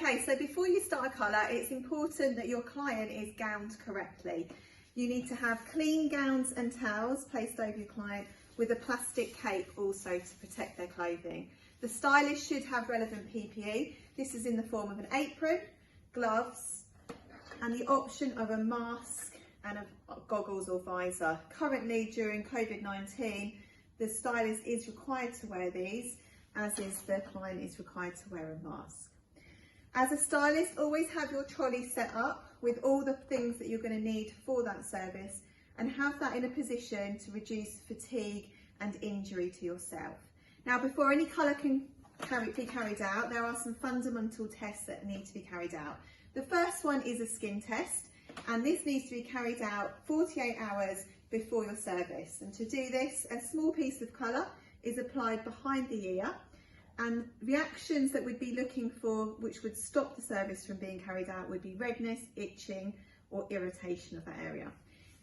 Okay, so before you start a colour, it's important that your client is gowned correctly. You need to have clean gowns and towels placed over your client with a plastic cape also to protect their clothing. The stylist should have relevant PPE. This is in the form of an apron, gloves, and the option of a mask and goggles or visor. Currently, during COVID-19, the stylist is required to wear these, as is the client is required to wear a mask. As a stylist, always have your trolley set up with all the things that you're going to need for that service, and have that in a position to reduce fatigue and injury to yourself. Now, before any colour can be carried out, there are some fundamental tests that need to be carried out. The first one is a skin test, and this needs to be carried out 48 hours before your service. And to do this, a small piece of colour is applied behind the ear, and reactions that we'd be looking for which would stop the service from being carried out would be redness, itching or irritation of that area.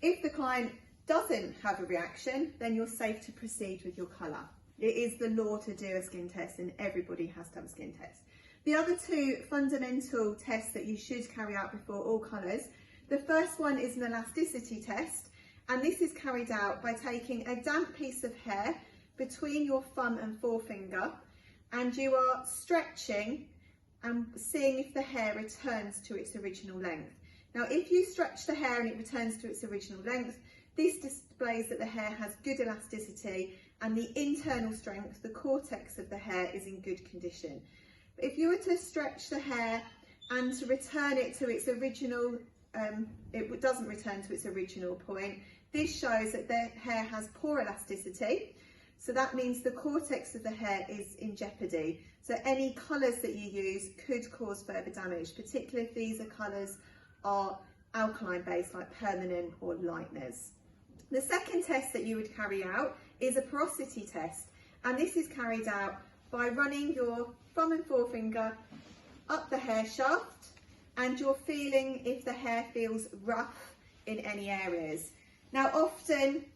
If the client doesn't have a reaction, then you're safe to proceed with your colour. It is the law to do a skin test, and everybody has to have a skin test. The other two fundamental tests that you should carry out before all colours, the first one is an elasticity test, and this is carried out by taking a damp piece of hair between your thumb and forefinger, and you are stretching and seeing if the hair returns to its original length. Now, if you stretch the hair and it returns to its original length, this displays that the hair has good elasticity and the internal strength, the cortex of the hair, is in good condition. But if you were to stretch the hair and to return it to its original, it doesn't return to its original point, this shows that the hair has poor elasticity. So that means the cortex of the hair is in jeopardy. So any colours that you use could cause further damage, particularly if these colours are alkaline based, like permanent or lighteners. The second test that you would carry out is a porosity test, and this is carried out by running your thumb and forefinger up the hair shaft, and you're feeling if the hair feels rough in any areas. Now, often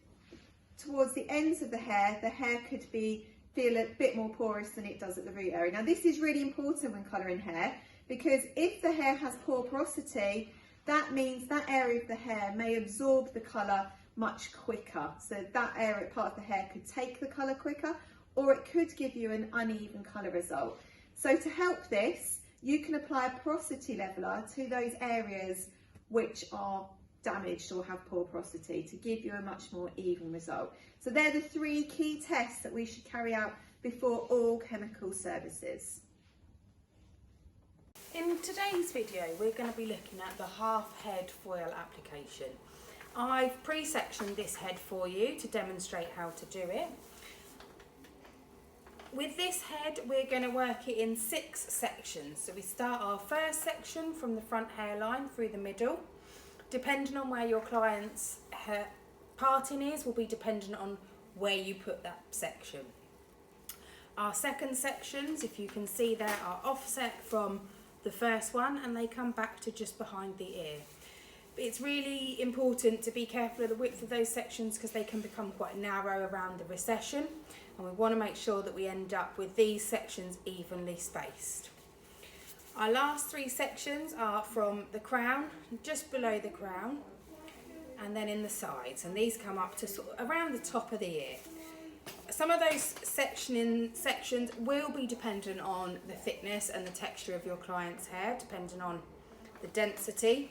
towards the ends of the hair could feel a bit more porous than it does at the root area. Now, this is really important when colouring hair, because if the hair has poor porosity, that means that area of the hair may absorb the colour much quicker. So that area, part of the hair, could take the colour quicker, or it could give you an uneven colour result. So to help this, you can apply a porosity leveller to those areas which are damaged or have poor porosity to give you a much more even result. So they're the three key tests that we should carry out before all chemical services. In today's video, we're going to be looking at the half head foil application. I've pre-sectioned this head for you to demonstrate how to do it. With this head, we're going to work it in 6 sections. So we start our first section from the front hairline through the middle. Depending on where your client's hair parting is, will be dependent on where you put that section. Our second sections, if you can see there, are offset from the first one, and they come back to just behind the ear. But it's really important to be careful of the width of those sections, because they can become quite narrow around the recession, and we want to make sure that we end up with these sections evenly spaced. Our last 3 sections are from the crown, just below the crown, and then in the sides, and these come up to sort of around the top of the ear. Some of those sections will be dependent on the thickness and the texture of your client's hair, depending on the density,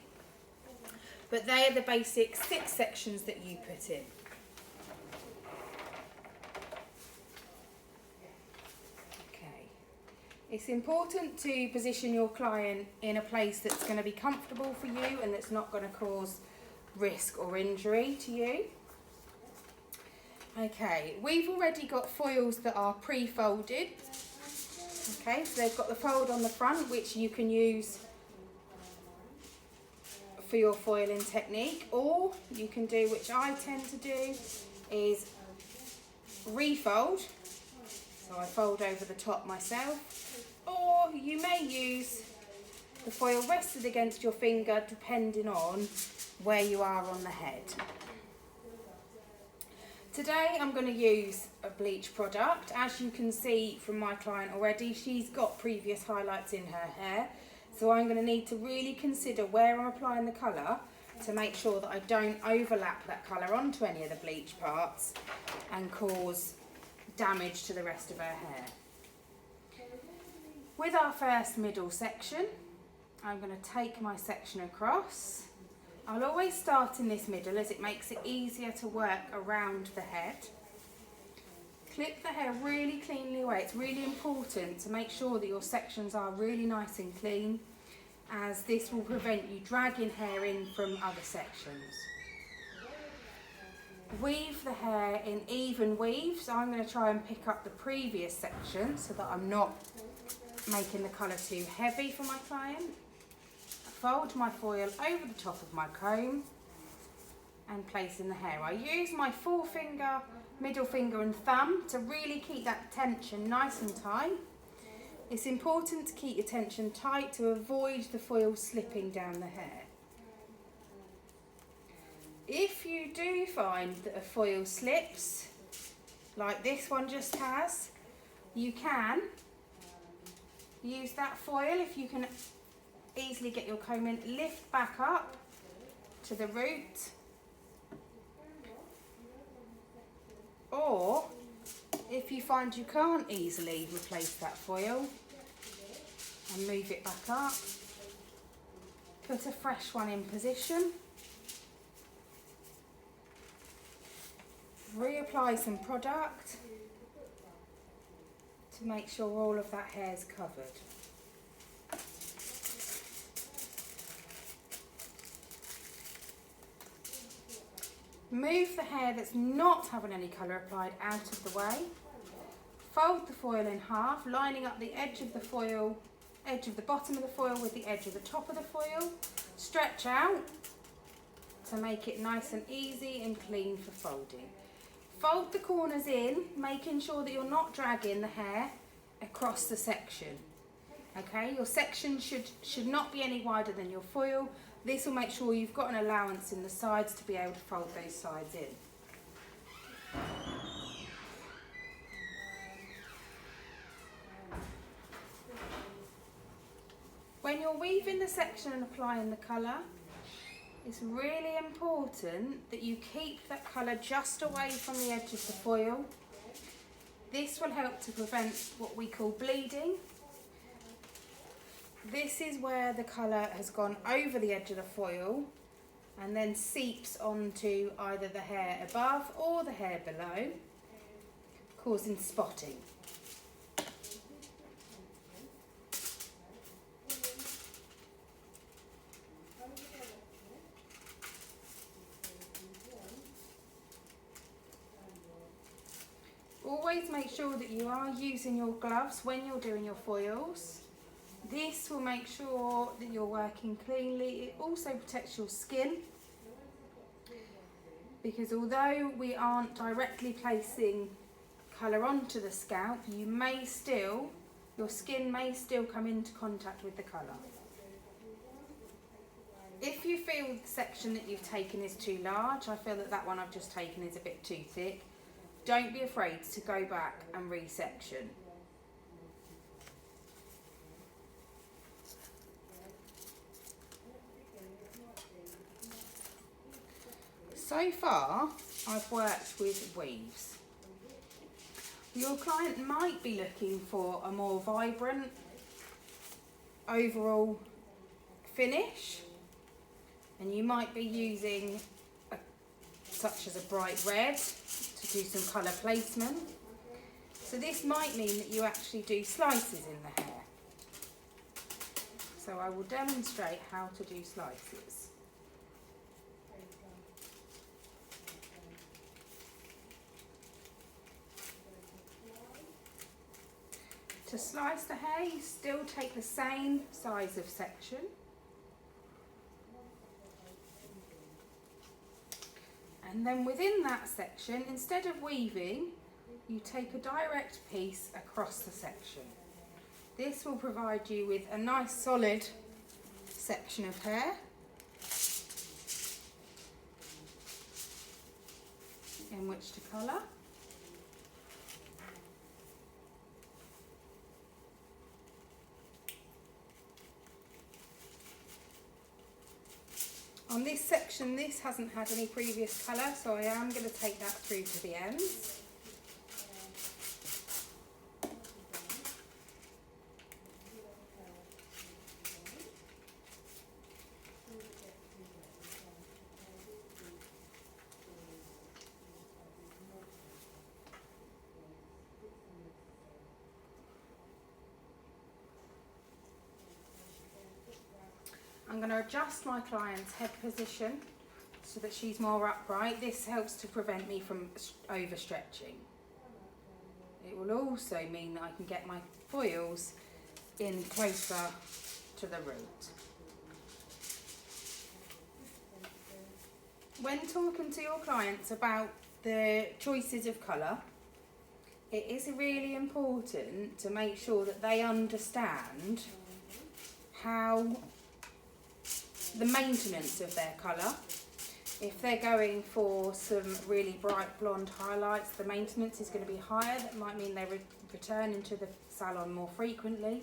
but they are the basic 6 sections that you put in. It's important to position your client in a place that's going to be comfortable for you and that's not going to cause risk or injury to you. Okay, we've already got foils that are pre-folded. Okay, so they've got the fold on the front, which you can use for your foiling technique, or you can do, which I tend to do, is refold. So I fold over the top myself. Or you may use the foil rested against your finger, depending on where you are on the head. Today I'm going to use a bleach product. As you can see from my client already, she's got previous highlights in her hair, So I'm going to need to really consider where I'm applying the colour to make sure that I don't overlap that colour onto any of the bleach parts and cause damage to the rest of her hair. With our first middle section, I'm going to take my section across. I'll always start in this middle as it makes it easier to work around the head. Clip the hair really cleanly away. It's really important to make sure that your sections are really nice and clean, as this will prevent you dragging hair in from other sections. Weave the hair in even weaves. I'm going to try and pick up the previous section so that I'm not making the colour too heavy for my client. Fold my foil over the top of my comb and place in the hair. I use my forefinger, middle finger and thumb to really keep that tension nice and tight. It's important to keep your tension tight to avoid the foil slipping down the hair. If you do find that a foil slips, like this one just has, you can use that foil, if you can easily get your comb in, lift back up to the root, or if you find you can't easily replace that foil and move it back up, put a fresh one in position, reapply some product to make sure all of that hair is covered. Move the hair that's not having any colour applied out of the way. Fold the foil in half, lining up the edge of the foil, edge of the bottom of the foil with the edge of the top of the foil. Stretch out to make it nice and easy and clean for folding. Fold the corners in, making sure that you're not dragging the hair across the section. Okay, your section should not be any wider than your foil. This will make sure you've got an allowance in the sides to be able to fold those sides in. When you're weaving the section and applying the colour, it's really important that you keep that colour just away from the edge of the foil. This will help to prevent what we call bleeding. This is where the colour has gone over the edge of the foil and then seeps onto either the hair above or the hair below, causing spotting. Always make sure that you are using your gloves when you're doing your foils. This will make sure that you're working cleanly. It also protects your skin, because although we aren't directly placing colour onto the scalp, your skin may still come into contact with the colour. If you feel the section that you've taken is too large, I feel that that one I've just taken is a bit too thick, don't be afraid to go back and resection. So far, I've worked with weaves. Your client might be looking for a more vibrant overall finish, and you might be using such as a bright red to do some colour placement. So this might mean that you actually do slices in the hair. So I will demonstrate how to do slices. To slice the hair, you still take the same size of section. And then within that section, instead of weaving, you take a direct piece across the section. This will provide you with a nice solid section of hair. In which to colour. On this section, this hasn't had any previous colour, so I am going to take that through to the ends. I'm going to adjust my client's head position so that she's more upright. This helps to prevent me from overstretching. It will also mean that I can get my foils in closer to the root. When talking to your clients about the choices of colour, it is really important to make sure that they understand how the maintenance of their colour. If they're going for some really bright blonde highlights, the maintenance is going to be higher. That might mean they return into the salon more frequently.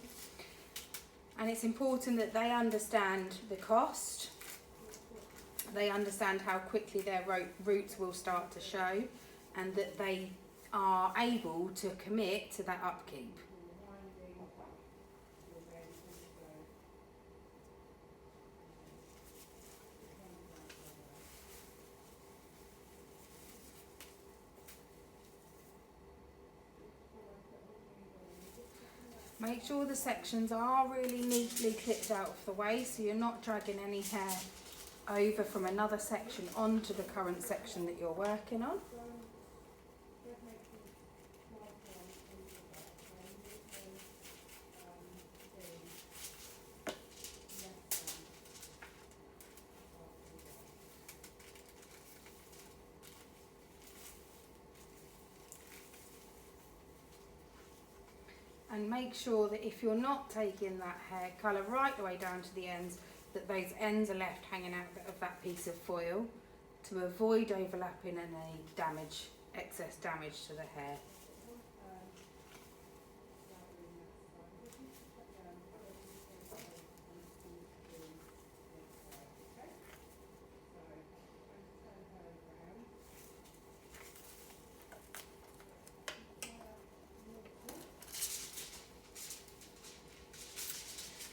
And it's important that they understand the cost. They understand how quickly their roots will start to show, and that they are able to commit to that upkeep. Make sure the sections are really neatly clipped out of the way, so you're not dragging any hair over from another section onto the current section that you're working on. And make sure that if you're not taking that hair colour right the way down to the ends, that those ends are left hanging out of that piece of foil to avoid overlapping and any damage, excess damage to the hair.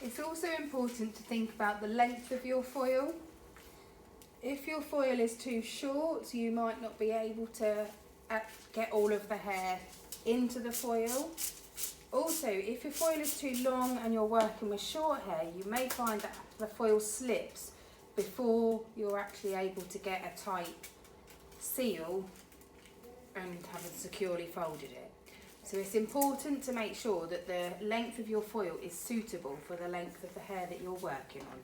It's also important to think about the length of your foil. If your foil is too short, you might not be able to get all of the hair into the foil. Also, if your foil is too long and you're working with short hair, you may find that the foil slips before you're actually able to get a tight seal and have securely folded it. So it's important to make sure that the length of your foil is suitable for the length of the hair that you're working on.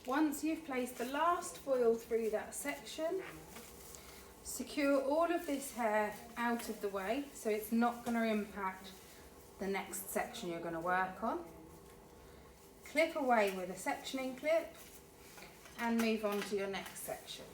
Once you've placed the last foil through that section, secure all of this hair out of the way so it's not going to impact the next section you're going to work on. Clip away with a sectioning clip and move on to your next section.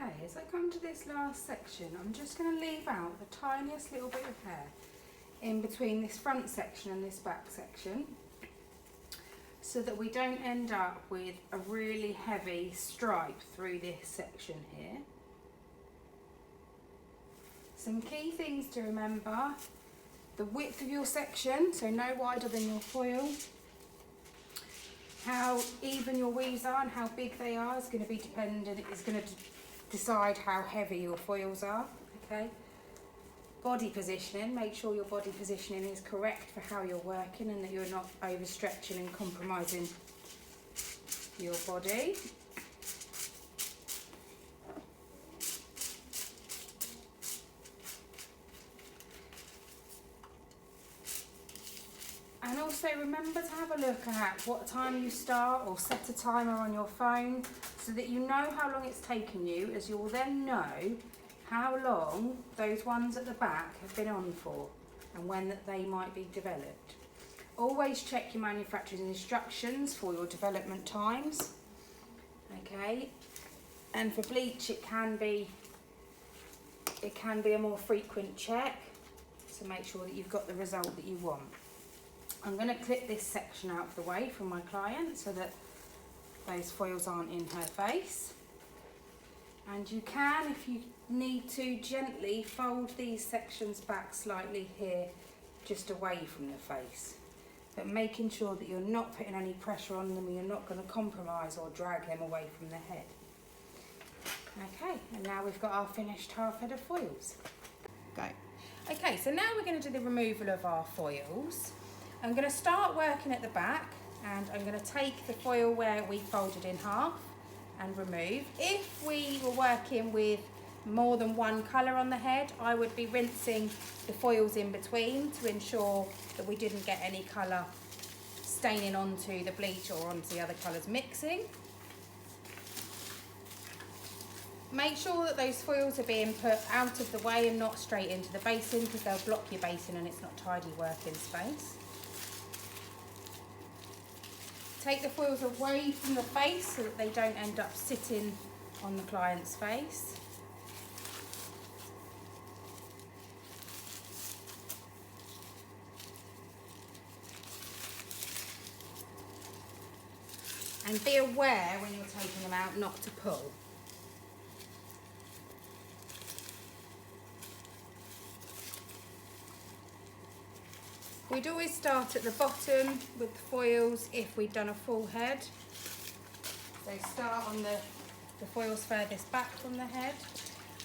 Okay, as I come to this last section, I'm just going to leave out the tiniest little bit of hair in between this front section and this back section, so that we don't end up with a really heavy stripe through this section here. Some key things to remember: the width of your section, so no wider than your foil. How even your weaves are and how big they are is going to be dependent, is going to decide how heavy your foils are, okay? Body positioning, make sure your body positioning is correct for how you're working and that you're not overstretching and compromising your body. And also remember to have a look at what time you start, or set a timer on your phone so that you know how long it's taken you, as you'll then know how long those ones at the back have been on for and when that they might be developed. Always check your manufacturer's instructions for your development times, okay? And for bleach it can be a more frequent check to make sure that you've got the result that you want. I'm going to clip this section out of the way from my client so that those foils aren't in her face. And you can, if you need to, gently fold these sections back slightly here, just away from the face. But making sure that you're not putting any pressure on them and you're not going to compromise or drag them away from the head. Okay, and now we've got our finished half head of foils. Go. Okay, so now we're going to do the removal of our foils. I'm going to start working at the back, and I'm going to take the foil where we folded in half and remove. If we were working with more than one colour on the head, I would be rinsing the foils in between to ensure that we didn't get any colour staining onto the bleach or onto the other colours mixing. Make sure that those foils are being put out of the way and not straight into the basin, because they'll block your basin and it's not tidy working space. Take the foils away from the face so that they don't end up sitting on the client's face. And be aware when you're taking them out not to pull. We'd always start at the bottom with the foils if we'd done a full head. So start on the foils furthest back from the head.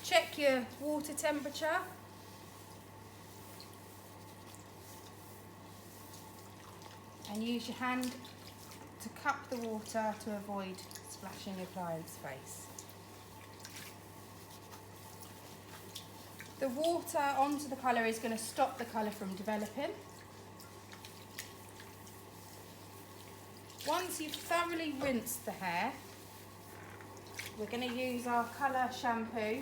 Check your water temperature. And use your hand to cup the water to avoid splashing your client's face. The water onto the colour is going to stop the colour from developing. Once you've thoroughly rinsed the hair, we're going to use our colour shampoo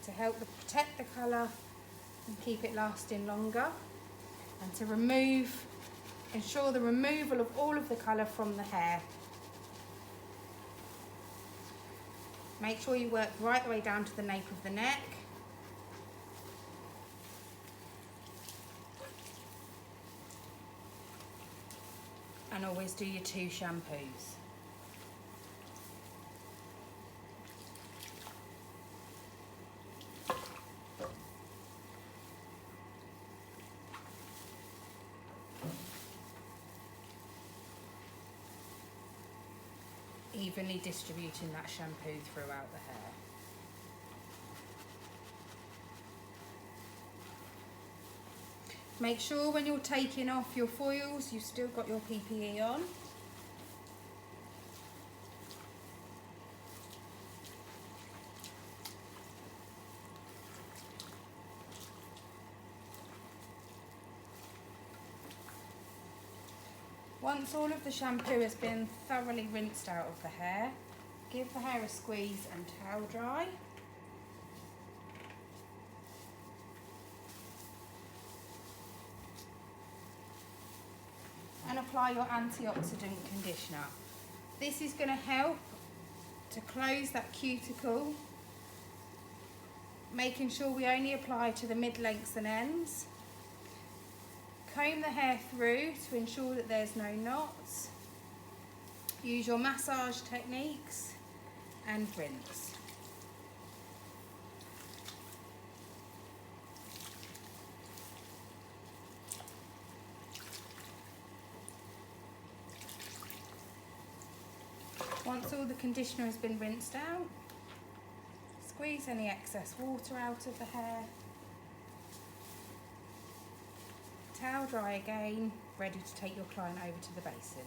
to help protect the colour and keep it lasting longer, and to ensure the removal of all of the colour from the hair. Make sure you work right the way down to the nape of the neck. And always do your 2 shampoos. Evenly distributing that shampoo throughout the hair. Make sure when you're taking off your foils, you've still got your PPE on. Once all of the shampoo has been thoroughly rinsed out of the hair, give the hair a squeeze and towel dry. And apply your antioxidant conditioner. This is going to help to close that cuticle, making sure we only apply to the mid-lengths and ends. Comb the hair through to ensure that there's no knots. Use your massage techniques and rinse. Once all the conditioner has been rinsed out, squeeze any excess water out of the hair. Towel dry again, ready to take your client over to the basin.